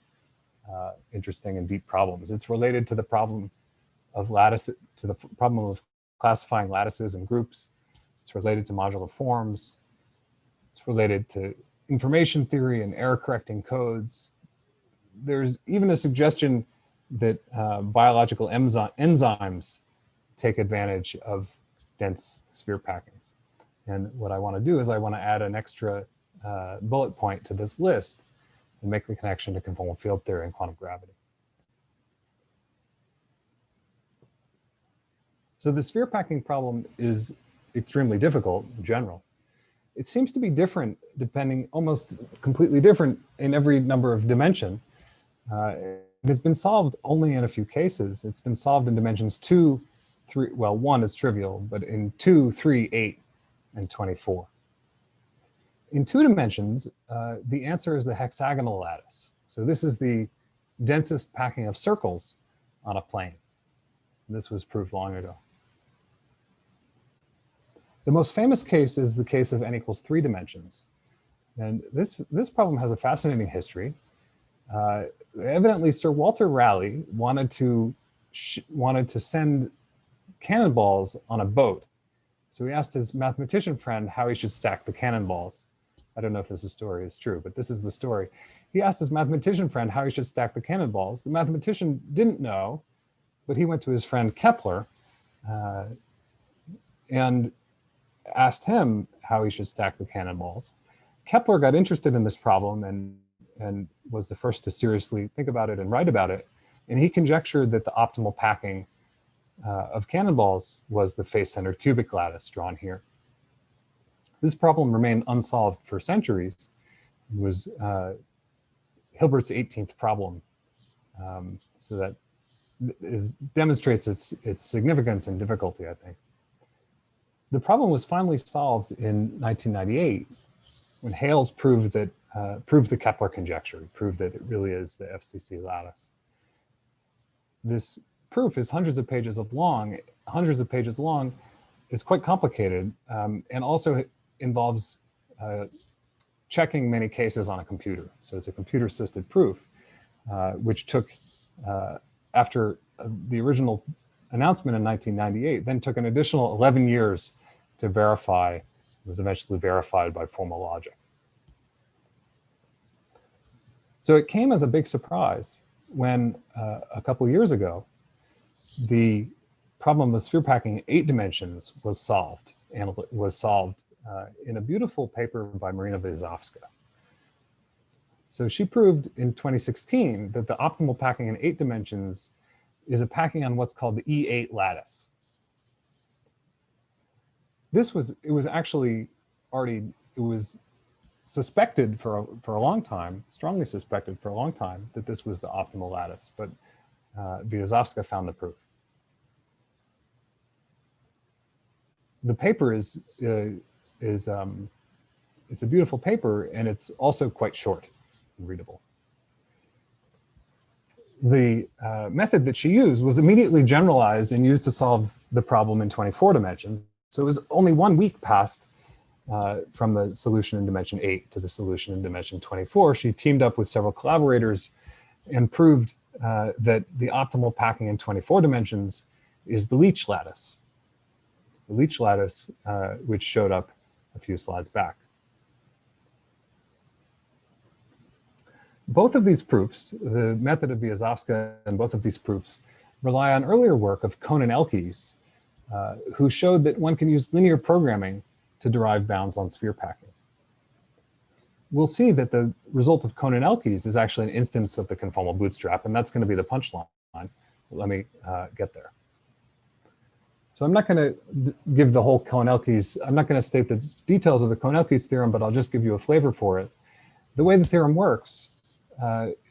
interesting and deep problems. It's related to the problem of classifying lattices and groups. It's related to modular forms. It's related to information theory and error correcting codes. There's even a suggestion that biological enzymes take advantage of dense sphere packings. And what I want to do is I want to add an extra bullet point to this list and make the connection to conformal field theory and quantum gravity. So the sphere packing problem is extremely difficult in general. It seems to be different almost completely different in every number of dimension. It has been solved only in a few cases. It's been solved in dimensions 2, 3, well, 1 is trivial, but in 2, 3, 8, and 24. In 2 dimensions, the answer is the hexagonal lattice. So this is the densest packing of circles on a plane. This was proved long ago. The most famous case is the case of n equals 3 dimensions. And this problem has a fascinating history. Evidently, Sir Walter Raleigh wanted to send cannonballs on a boat. So he asked his mathematician friend how he should stack the cannonballs. I don't know if this story is true, but this is the story. He asked his mathematician friend how he should stack the cannonballs. The mathematician didn't know, but he went to his friend Kepler and asked him how he should stack the cannonballs. Kepler got interested in this problem and was the first to seriously think about it and write about it. And he conjectured that the optimal packing of cannonballs was the face-centered cubic lattice drawn here. This problem remained unsolved for centuries. It was Hilbert's 18th problem. So that demonstrates its significance and difficulty, I think. The problem was finally solved in 1998 when Hales proved the Kepler conjecture, proved that it really is the FCC lattice. This proof is hundreds of pages long. It's quite complicated and also involves checking many cases on a computer. So it's a computer-assisted proof, which took, after the original announcement in 1998, then took an additional 11 years to verify. It was eventually verified by formal logic. So it came as a big surprise when a couple years ago, the problem of sphere packing in 8 dimensions was solved, in a beautiful paper by Marina Vyazovska. So she proved in 2016 that the optimal packing in 8 dimensions is a packing on what's called the E8 lattice. It was actually already, it was suspected for a long time, strongly suspected for a long time, that this was the optimal lattice, but Vyazovska found the proof. The paper it's a beautiful paper, and it's also quite short and readable. The method that she used was immediately generalized and used to solve the problem in 24 dimensions. So it was only 1 week passed from the solution in dimension 8 to the solution in dimension 24. She teamed up with several collaborators and proved that the optimal packing in 24 dimensions is the Leech lattice. The Leech lattice, which showed up a few slides back. Both of these proofs, the method of Vyazovska and both of these proofs, rely on earlier work of Cohn-Elkies, who showed that one can use linear programming to derive bounds on sphere packing. We'll see that the result of Cohn-Elkies is actually an instance of the conformal bootstrap, and that's going to be the punchline. Let me get there. So I'm not going to give the whole Cohn-Elkies, I'm not going to state the details of the Cohn-Elkies theorem, but I'll just give you a flavor for it. The way the theorem works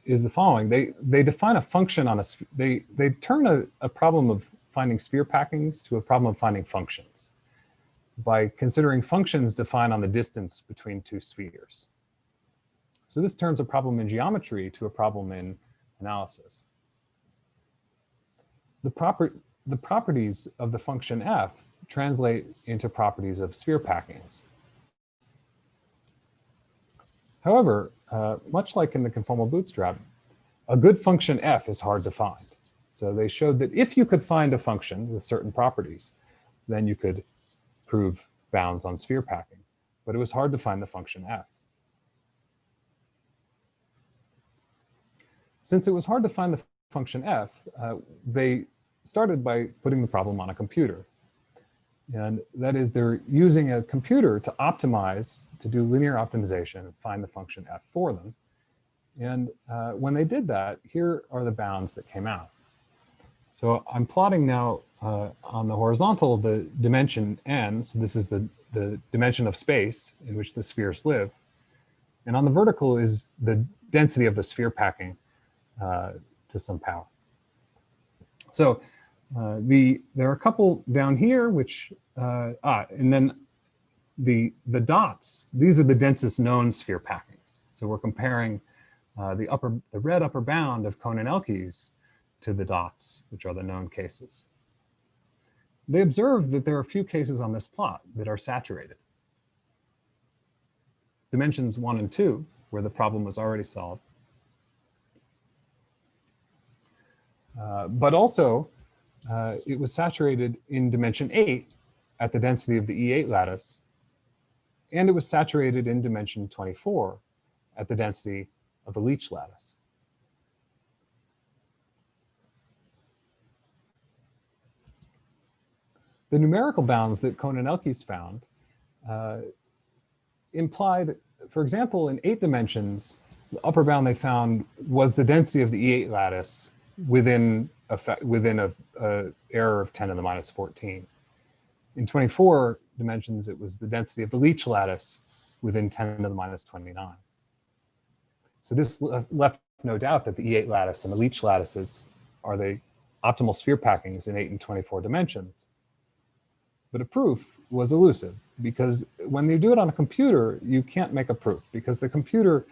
is the following. They define a function on they turn a problem of finding sphere packings to a problem of finding functions by considering functions defined on the distance between 2 spheres. So this turns a problem in geometry to a problem in analysis. The properties of the function f translate into properties of sphere packings. However, much like in the conformal bootstrap, a good function f is hard to find. So they showed that if you could find a function with certain properties, then you could prove bounds on sphere packing. But it was hard to find the function f. Since it was hard to find the function f, they started by putting the problem on a computer. And that is, they're using a computer to optimize, to do linear optimization and find the function f for them. And when they did that, here are the bounds that came out. So I'm plotting now on the horizontal the dimension n. So this is the dimension of space in which the spheres live. And on the vertical is the density of the sphere packing to some power. So there are a couple down here, which, and then the dots, these are the densest known sphere packings. So we're comparing the red upper bound of Cohn-Elkies to the dots, which are the known cases. They observed that there are a few cases on this plot that are saturated. Dimensions 1 and 2, where the problem was already solved. But also, it was saturated in dimension 8 at the density of the E8 lattice, and it was saturated in dimension 24 at the density of the Leech lattice. The numerical bounds that Cohn-Elkies found implied, for example, in 8 dimensions, the upper bound they found was the density of the E8 lattice within a error of 10 to the minus 14. In 24 dimensions, it was the density of the Leech lattice within 10 to the minus 29. So this left no doubt that the E8 lattice and the Leech lattices are the optimal sphere packings in 8 and 24 dimensions. But a proof was elusive, because when you do it on a computer, you can't make a proof, because the computer,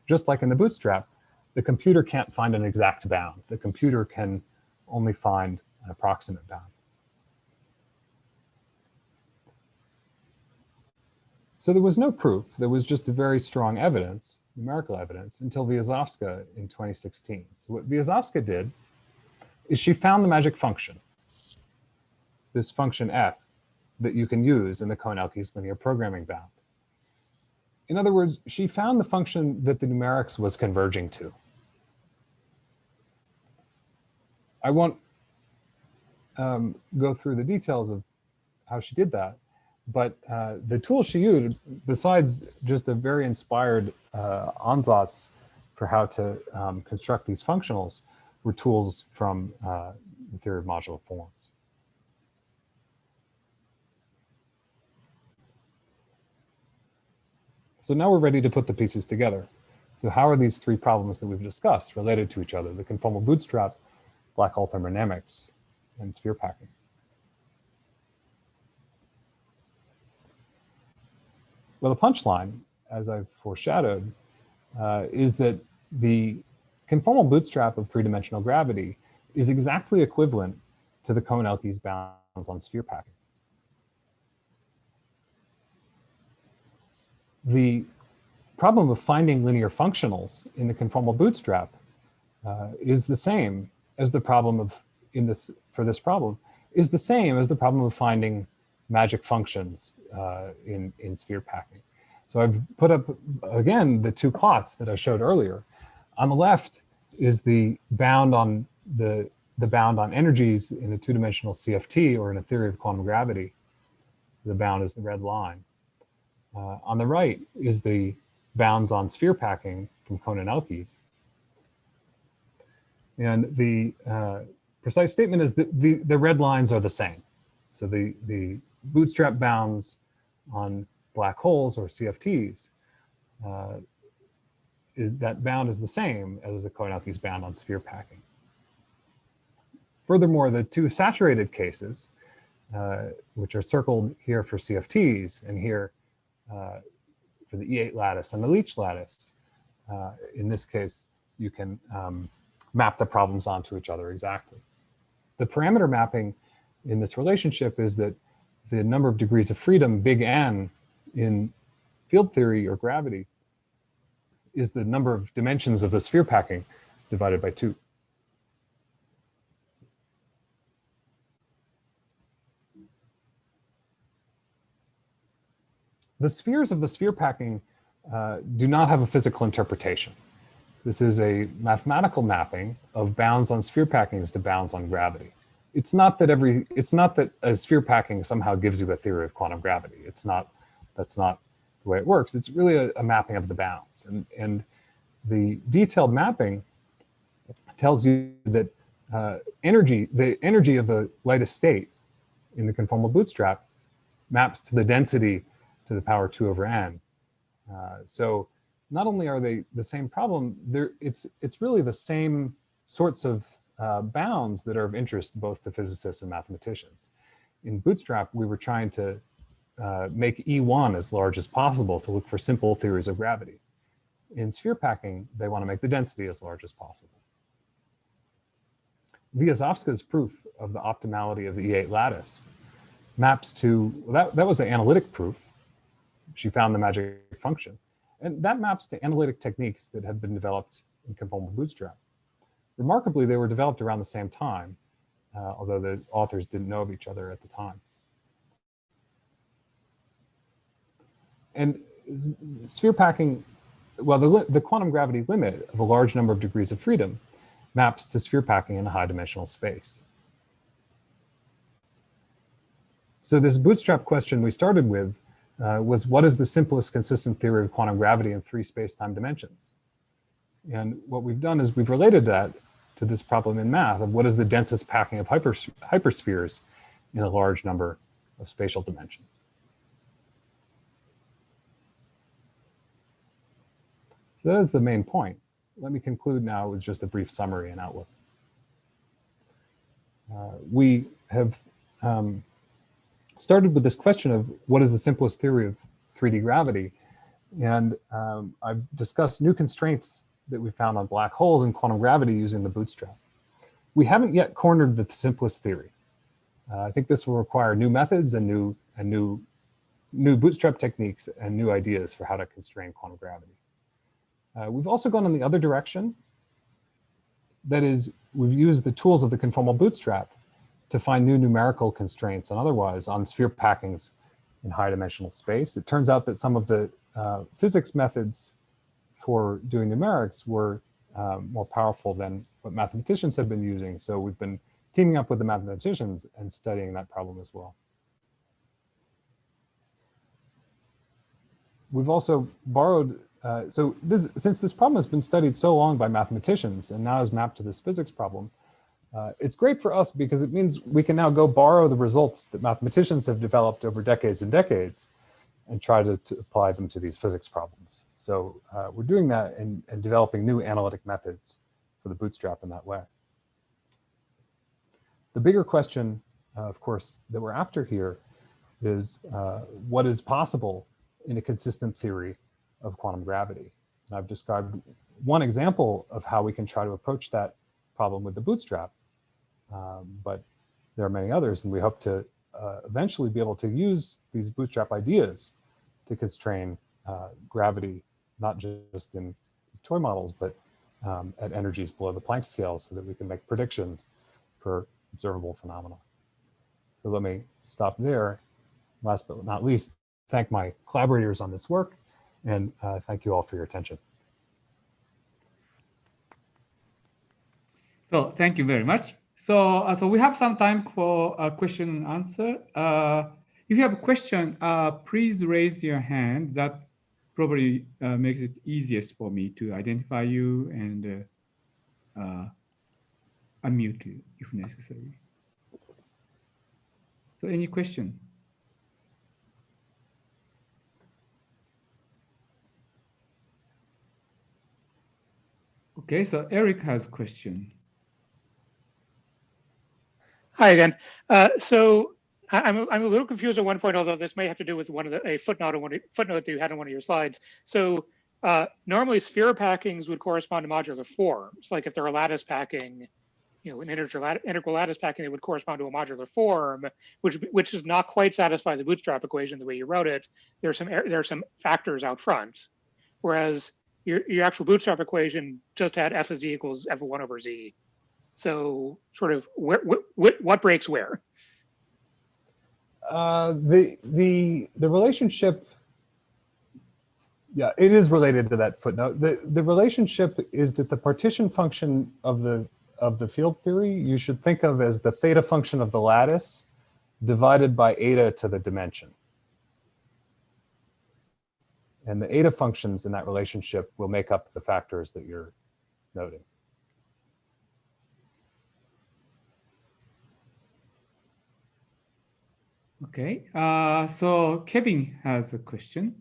just like in the bootstrap, the computer can't find an exact bound. The computer can only find an approximate bound. So there was no proof. There was just a very strong evidence, numerical evidence, until Vyazovska in 2016. So what Vyazovska did is she found the magic function, this function f, that you can use in the Cohn-Elkies linear programming bound. In other words, she found the function that the numerics was converging to. I won't go through the details of how she did that, but the tool she used, besides just a very inspired ansatz for how to construct these functionals, were tools from the theory of modular forms. So now we're ready to put the pieces together. So how are these three problems that we've discussed related to each other? The conformal bootstrap, black hole thermodynamics, and sphere packing. Well, the punchline, as I've foreshadowed, is that the conformal bootstrap of three-dimensional gravity is exactly equivalent to the Cohn-Elkies bounds on sphere packing. The problem of finding linear functionals in the conformal bootstrap is the same as the problem of, for this problem, is the same as the problem of finding magic functions in sphere packing. So I've put up, again, the two plots that I showed earlier. On the left is the bound on the bound on energies in a two-dimensional CFT or in a theory of quantum gravity. The bound is the red line. On the right is the bounds on sphere packing from Cohn and Elkies. And the precise statement is that the red lines are the same. So the bootstrap bounds on black holes or CFTs, that bound is the same as the Cohn-Elkies bound on sphere packing. Furthermore, the two saturated cases, which are circled here for CFTs and here for the E8 lattice and the Leach lattice, in this case, you can map the problems onto each other exactly. The parameter mapping in this relationship is that the number of degrees of freedom, big N, in field theory or gravity is the number of dimensions of the sphere packing divided by 2. The spheres of the sphere packing do not have a physical interpretation. This is a mathematical mapping of bounds on sphere packings to bounds on gravity. It's not that a sphere packing somehow gives you a theory of quantum gravity. That's not the way it works. It's really a mapping of the bounds. And the detailed mapping tells you that the energy of the lightest state in the conformal bootstrap maps to the density to the power 2 over n. So not only are they the same problem, it's really the same sorts of bounds that are of interest both to physicists and mathematicians. In Bootstrap, we were trying to make E1 as large as possible to look for simple theories of gravity. In sphere packing, they want to make the density as large as possible. Vyazovska's proof of the optimality of the E8 lattice maps to, that was an analytic proof. She found the magic function. And that maps to analytic techniques that have been developed in conformal bootstrap. Remarkably, they were developed around the same time, although the authors didn't know of each other at the time. And sphere packing, well, the quantum gravity limit of a large number of degrees of freedom maps to sphere packing in a high dimensional space. So this bootstrap question we started with was, what is the simplest consistent theory of quantum gravity in 3 space-time dimensions? And what we've done is we've related that to this problem in math of what is the densest packing of hyperspheres in a large number of spatial dimensions. So that is the main point. Let me conclude now with just a brief summary and outlook. We have started with this question of what is the simplest theory of 3D gravity. And I've discussed new constraints that we found on black holes and quantum gravity using the bootstrap. We haven't yet cornered the simplest theory. I think this will require new methods and new bootstrap techniques and new ideas for how to constrain quantum gravity. We've also gone in the other direction. That is, we've used the tools of the conformal bootstrap to find new numerical constraints and otherwise on sphere packings in high dimensional space. It turns out that some of the physics methods for doing numerics were more powerful than what mathematicians have been using. So we've been teaming up with the mathematicians and studying that problem as well. We've also borrowed, since this problem has been studied so long by mathematicians and now is mapped to this physics problem, it's great for us because it means we can now go borrow the results that mathematicians have developed over decades and decades and try to apply them to these physics problems. So we're doing that and developing new analytic methods for the bootstrap in that way. The bigger question, of course, that we're after here is what is possible in a consistent theory of quantum gravity. And I've described one example of how we can try to approach that problem with the bootstrap, but there are many others, and we hope to eventually be able to use these bootstrap ideas to constrain gravity, not just in these toy models, but at energies below the Planck scale so that we can make predictions for observable phenomena. So let me stop there. Last but not least, thank my collaborators on this work, and thank you all for your attention. So thank you very much. So, so we have some time for a question and answer. If you have a question, please raise your hand. That probably makes it easiest for me to identify you and unmute you if necessary. So any question? Okay, so Eric has a question. Hi again. So I'm a little confused at one point, although this may have to do with a footnote that you had on one of your slides. So normally sphere packings would correspond to modular forms. Like if they're a lattice packing, an integral lattice packing, it would correspond to a modular form, which does not quite satisfy the bootstrap equation the way you wrote it. There are some factors out front, whereas your actual bootstrap equation just had f of z equals f of 1 over z. So sort of what breaks where? The relationship, yeah, it is related to that footnote. The relationship is that the partition function of the field theory you should think of as the theta function of the lattice divided by eta to the dimension. And the eta functions in that relationship will make up the factors that you're noting. Okay, so Kevin has a question.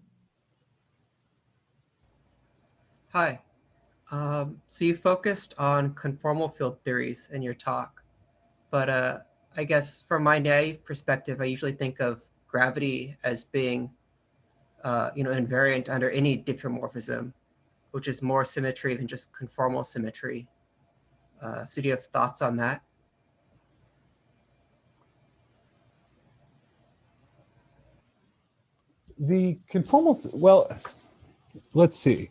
Hi. So you focused on conformal field theories in your talk, but I guess from my naive perspective, I usually think of gravity as being, invariant under any diffeomorphism, which is more symmetry than just conformal symmetry. So do you have thoughts on that? The conformal, well, let's see.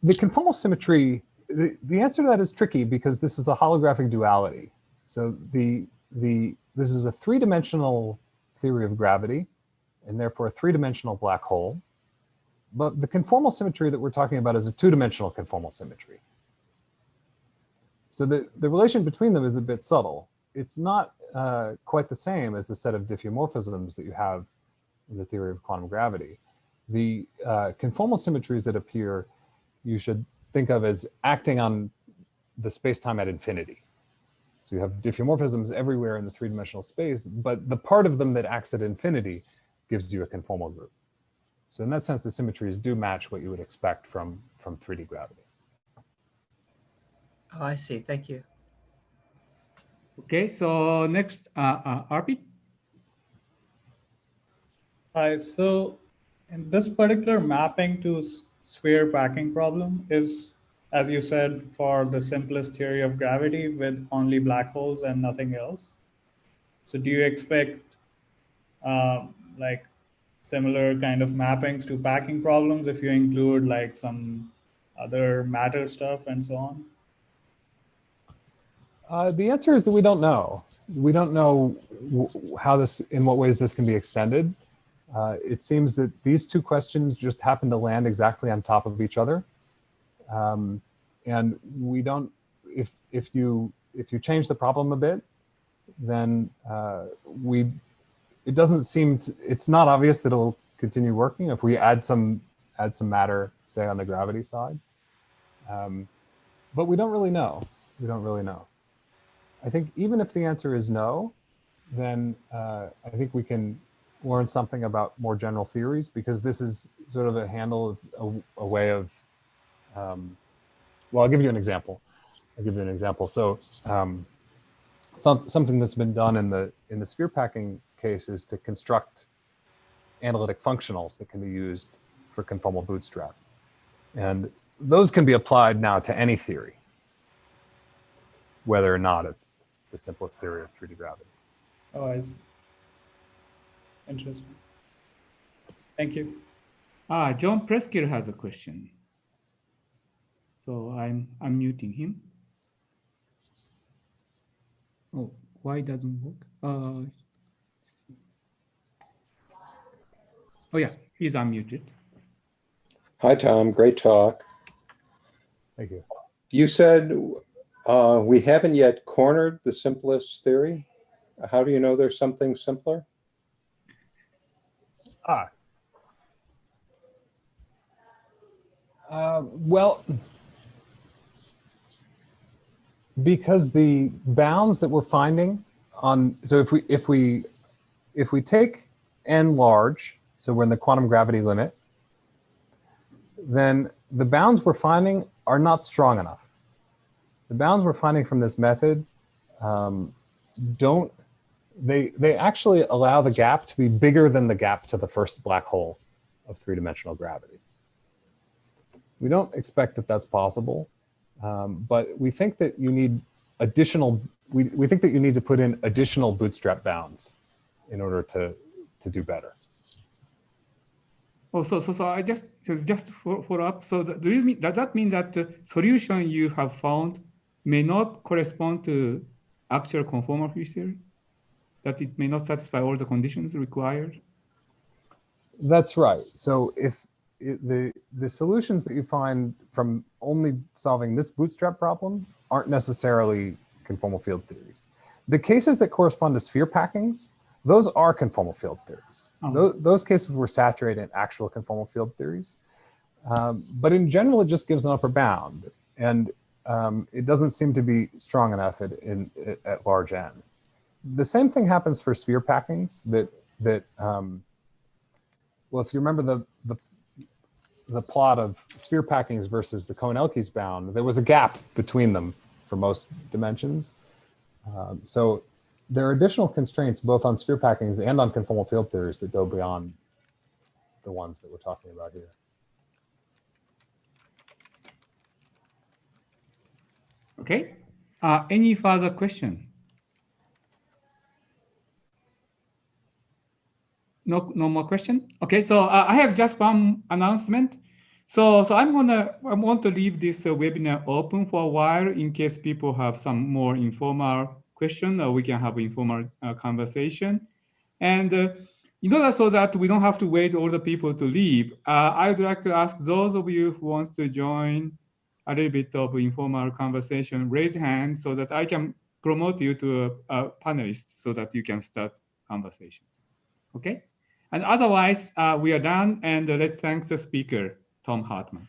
The conformal symmetry, the answer to that is tricky because this is a holographic duality. So this is a three-dimensional theory of gravity and therefore a three-dimensional black hole. But the conformal symmetry that we're talking about is a two-dimensional conformal symmetry. So the relation between them is a bit subtle. It's not quite the same as the set of diffeomorphisms that you have in the theory of quantum gravity. The conformal symmetries that appear you should think of as acting on the space-time at infinity. So you have diffeomorphisms everywhere in the three-dimensional space, but the part of them that acts at infinity gives you a conformal group. So in that sense, the symmetries do match what you would expect from 3D gravity. Oh, I see. Thank you. Okay, so next, Arpi. Hi, so in this particular mapping to sphere packing problem is, as you said, for the simplest theory of gravity with only black holes and nothing else. So do you expect like similar kind of mappings to packing problems if you include like some other matter stuff and so on? The answer is that we don't know. We don't know how in what ways this can be extended. It seems that these two questions just happen to land exactly on top of each other. And we don't, if you change the problem a bit, then it doesn't seem to, it's not obvious that it'll continue working if we add some matter, say on the gravity side. But we don't really know. We don't really know. I think even if the answer is no, then I think we can learn something about more general theories, because this is sort of a handle of a way of, well, I'll give you an example. So something that's been done in the sphere packing case is to construct analytic functionals that can be used for conformal bootstrap. And those can be applied now to any theory, whether or not it's the simplest theory of 3D gravity. Oh, I see. Interesting. Thank you. John Preskill has a question. So I'm unmuting him. Oh, why doesn't work? Oh yeah, he's unmuted. Hi, Tom. Great talk. Thank you. You said we haven't yet cornered the simplest theory. How do you know there's something simpler? Well, because the bounds that we're finding on, so if we take n large, so we're in the quantum gravity limit, then the bounds we're finding are not strong enough. The bounds we're finding from this method they actually allow the gap to be bigger than the gap to the first black hole of three-dimensional gravity. We don't expect that that's possible, but we think that you need additional, we think that you need to put in additional bootstrap bounds in order to do better. Oh, so I just follow up. So do you mean that mean that the solution you have found may not correspond to actual conformal field theory? That it may not satisfy all the conditions required? That's right. So if the solutions that you find from only solving this bootstrap problem aren't necessarily conformal field theories. The cases that correspond to sphere packings, those are conformal field theories. Oh. Those cases were saturated in actual conformal field theories. But in general, it just gives an upper bound. And it doesn't seem to be strong enough at large n. The same thing happens for sphere packings well, if you remember the plot of sphere packings versus the Cohn-Elkies bound, there was a gap between them for most dimensions. So there are additional constraints both on sphere packings and on conformal field theories that go beyond the ones that we're talking about here. Okay. Any further question? No more question. Okay, so I have just one announcement. So I want to leave this webinar open for a while in case people have some more informal question, or we can have informal conversation. And in order so that we don't have to wait all the people to leave, I would like to ask those of you who wants to join a little bit of informal conversation, raise hand so that I can promote you to a panelist so that you can start conversation. Okay? And otherwise, we are done, and let's thank the speaker, Tom Hartman.